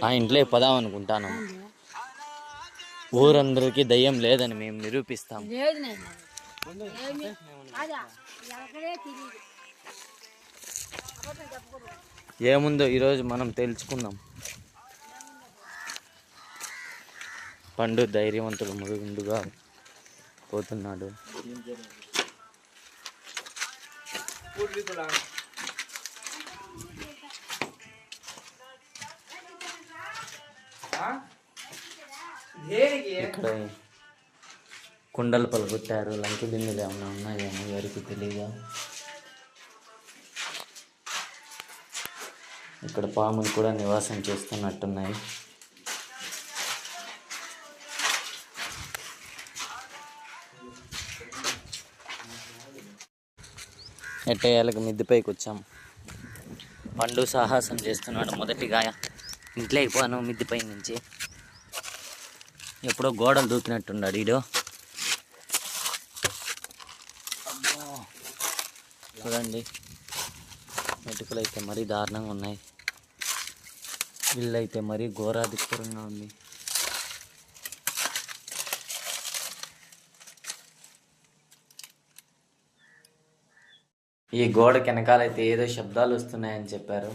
ఆ ఇంట్లో పదాం అనుకుంటాను. ఊరందరికీ దయ్యం లేదని మేము నిరూపిస్తాం. ఏముందో ఈరోజు మనం తెలుసుకుందాం. పండు ధైర్యవంతుడు ముందుగా పోతున్నాడు. ఇక్కడ కుండలు పలుకొట్టారు. లంకి బిందులు ఏమన్నా ఉన్నాయేమో ఎవరికి తెలియదు. ఇక్కడ పాములు కూడా నివాసం చేస్తున్నట్టున్నాయి. ఎట్టేయాలకు మిద్దెపైకి వచ్చాం. పండు సాహసం చేస్తున్నాడు. మొదటిగా ఇంట్లో అయిపోయాను మిద్దెపై నుంచి. ఎప్పుడో గోడలు దూకినట్టున్నాడు ఈడో. చూడండి, మెటుకలు అయితే మరీ దారుణంగా ఉన్నాయి. ఇల్లు అయితే మరీ ఘోరాధిక్యంగా ఉంది. ఈ గోడ వెనకాలైతే ఏదో శబ్దాలు వస్తున్నాయని చెప్పారు.